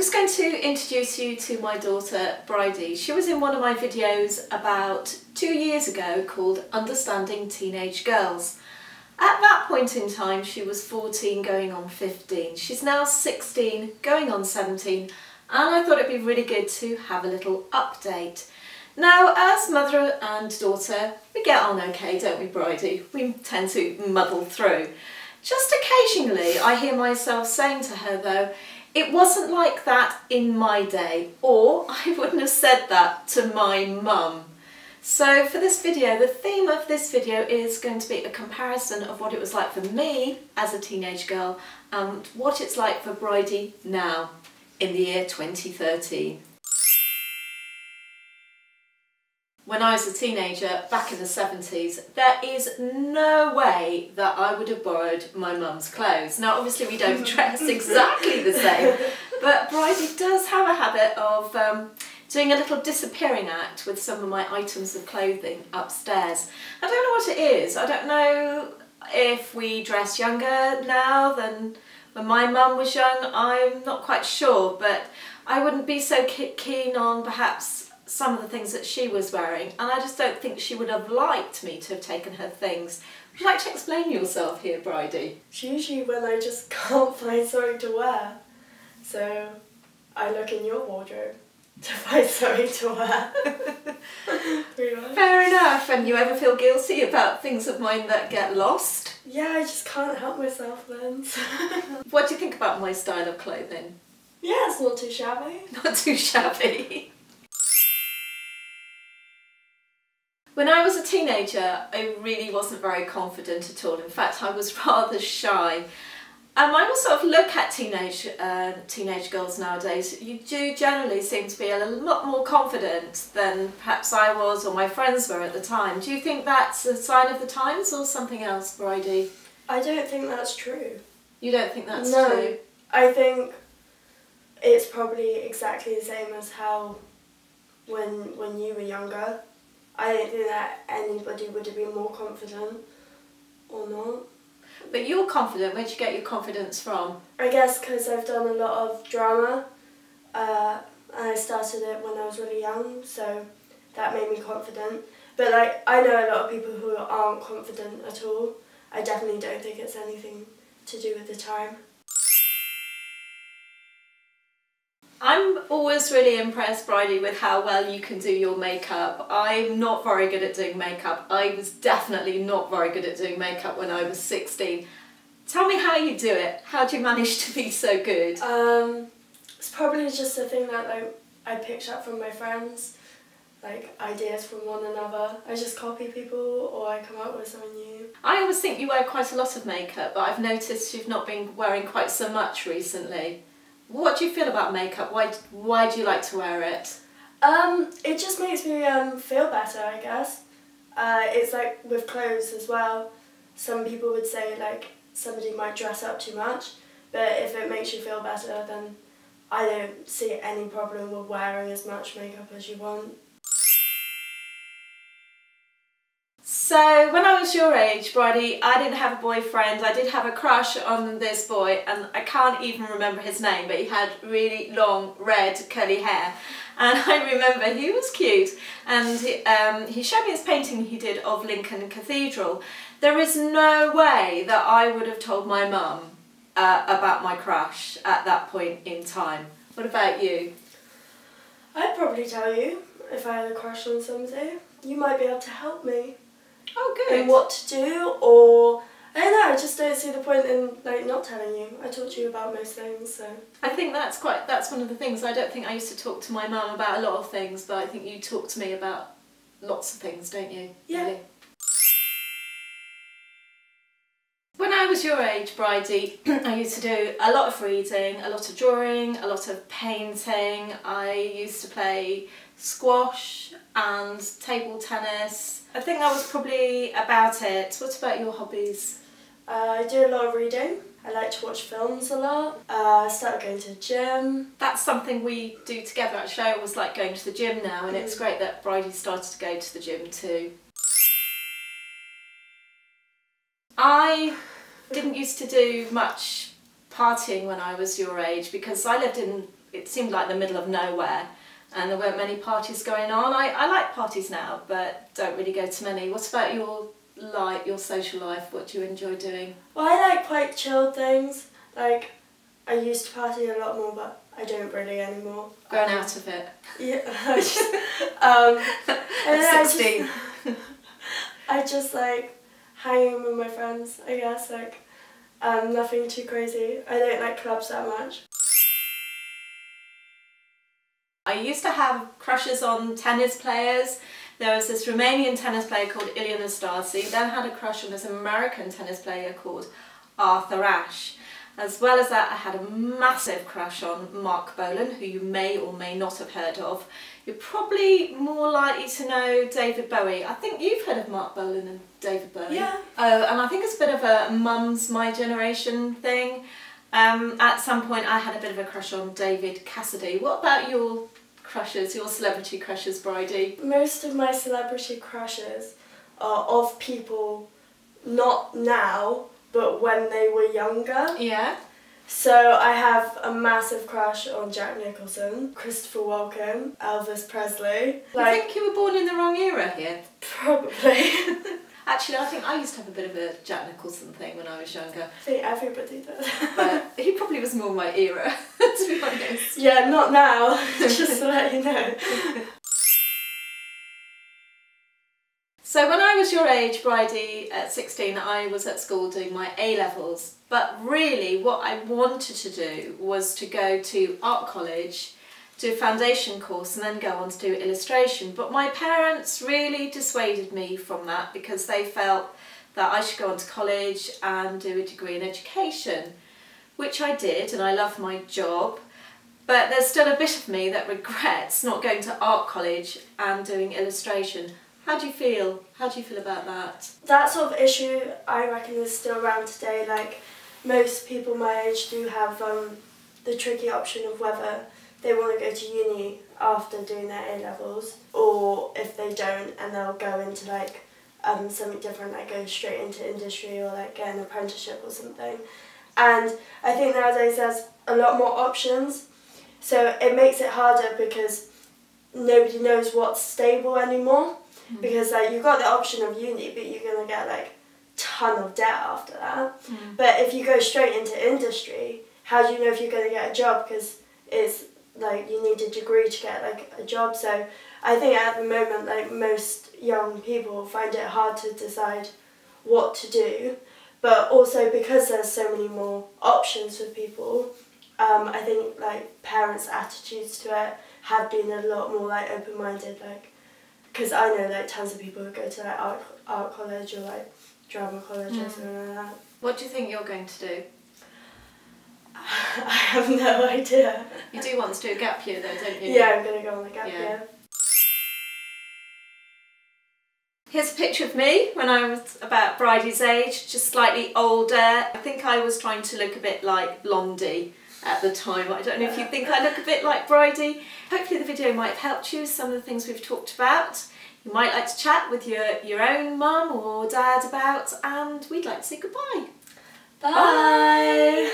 just going to introduce you to my daughter Bridie. She was in one of my videos about 2 years ago called Understanding Teenage Girls. At that point in time she was 14 going on 15. She's now 16 going on 17, and I thought it'd be really good to have a little update. Now, as mother and daughter, we get on okay, don't we, Bridie? We tend to muddle through. Just occasionally I hear myself saying to her though, it wasn't like that in my day, or I wouldn't have said that to my mum. So for this video, the theme of this video is going to be a comparison of what it was like for me as a teenage girl and what it's like for Bridie now in the year 2013. When I was a teenager back in the 70s, there is no way that I would have borrowed my mum's clothes. Now obviously we don't dress exactly the same, but Bridie does have a habit of doing a little disappearing act with some of my items of clothing upstairs. I don't know what it is. I don't know if we dress younger now than when my mum was young. I'm not quite sure, but I wouldn't be so keen on perhaps some of the things that she was wearing, and I just don't think she would have liked me to have taken her things. Would you like to explain yourself here, Bridie? It's usually when I just can't find something to wear, so I look in your wardrobe to find something to wear. Pretty much. Fair enough. And you ever feel guilty about things of mine that get lost? Yeah, I just can't help myself then. What do you think about my style of clothing? Yeah, it's not too shabby. Not too shabby. When I was a teenager, I really wasn't very confident at all. In fact, I was rather shy. I will sort of look at teenage girls nowadays. You do generally seem to be a lot more confident than perhaps I was or my friends were at the time. Do you think that's a sign of the times or something else, Bridie? I don't think that's true. You don't think that's true? No, I think it's probably exactly the same as how when you were younger. I don't think that anybody would have been more confident or not. But you're confident. Where'd you get your confidence from? I guess because I've done a lot of drama and I started it when I was really young, so that made me confident. But like, I know a lot of people who aren't confident at all. I definitely don't think it's anything to do with the time. I'm always really impressed, Bridie, with how well you can do your makeup. I'm not very good at doing makeup. I was definitely not very good at doing makeup when I was 16. Tell me how you do it. How do you manage to be so good? It's probably just a thing that I picked up from my friends, like ideas from one another. I just copy people or I come up with something new. I always think you wear quite a lot of makeup, but I've noticed you've not been wearing quite so much recently. What do you feel about makeup? Why do you like to wear it? It just makes me feel better, I guess. It's like with clothes as well. Some people would say like somebody might dress up too much, but if it makes you feel better, then I don't see any problem with wearing as much makeup as you want. So when I was your age, Bridie, I didn't have a boyfriend. I did have a crush on this boy, and I can't even remember his name, but he had really long red curly hair, and I remember he was cute, and he showed me his painting he did of Lincoln Cathedral. There is no way that I would have told my mum about my crush at that point in time. What about you? I'd probably tell you if I had a crush on somebody. You might be able to help me. Oh, good. And what to do, or I don't know, I just don't see the point in like not telling you. I talk to you about most things, so. I think that's one of the things. I don't think I used to talk to my mum about a lot of things, but I think you talk to me about lots of things, don't you? Yeah. Really? When I was your age, Bridie, I used to do a lot of reading, a lot of drawing, a lot of painting. I used to play squash and table tennis. I think that was probably about it. What about your hobbies? I do a lot of reading. I like to watch films a lot. I started going to the gym. That's something we do together actually. I always like going to the gym now, and it's great that Bridie started to go to the gym too. I didn't used to do much partying when I was your age because I lived in it seemed like the middle of nowhere and there weren't many parties going on. I like parties now, but don't really go to many. What about your social life? What do you enjoy doing? Well, I like quite chilled things. Like, I used to party a lot more, but I don't really anymore. Grown out of it? Yeah. And then 16. I just like hanging with my friends, I guess. Like, nothing too crazy. I don't like clubs that much. I used to have crushes on tennis players. There was this Romanian tennis player called Ilie Nastase, then had a crush on this American tennis player called Arthur Ashe. As well as that, I had a massive crush on Mark Bolan, who you may or may not have heard of. You're probably more likely to know David Bowie. I think you've heard of Mark Bolan and David Bowie. Yeah. Oh, and I think it's a bit of a mum's, my generation thing. At some point I had a bit of a crush on David Cassidy. What about your crushes, your celebrity crushes, Bridie? Most of my celebrity crushes are of people not now, but when they were younger. Yeah. So I have a massive crush on Jack Nicholson, Christopher Walken, Elvis Presley. I think you were born in the wrong era here. Probably. Actually, I think I used to have a bit of a Jack Nicholson thing when I was younger. I think everybody does. But he probably was more my era, to be honest. Yeah, not now, just to let you know. So when I was your age, Bridie, at 16, I was at school doing my A-levels. But really what I wanted to do was to go to art college, do a foundation course and then go on to do illustration. But my parents really dissuaded me from that because they felt that I should go on to college and do a degree in education, which I did, and I love my job. But there's still a bit of me that regrets not going to art college and doing illustration. How do you feel? How do you feel about that? That sort of issue, I reckon, is still around today. Like, most people my age do have the tricky option of whether they want to go to uni after doing their A-levels, or if they don't and they'll go into like something different, like go straight into industry or like get an apprenticeship or something. And I think nowadays there's a lot more options, so it makes it harder because nobody knows what's stable anymore. Mm. Because like you've got the option of uni, but you're gonna get like a ton of debt after that. Mm. But if you go straight into industry, how do you know if you're gonna get a job? Because it's like you need a degree to get like a job. So I think at the moment, like most young people find it hard to decide what to do. But also because there's so many more options for people, I think like parents' attitudes to it have been a lot more like open-minded. Like, because I know like tons of people who go to like art college or like drama college or something like that. What do you think you're going to do? I have no idea. You do want to do a gap year though, don't you? Yeah, I'm going to go on a gap year. Here's a picture of me when I was about Bridie's age, just slightly older. I think I was trying to look a bit like Blondie at the time. I don't know if you think I look a bit like Bridie. Hopefully the video might have helped you, some of the things we've talked about. You might like to chat with your own mum or dad about, and we'd like to say goodbye. Bye. Bye.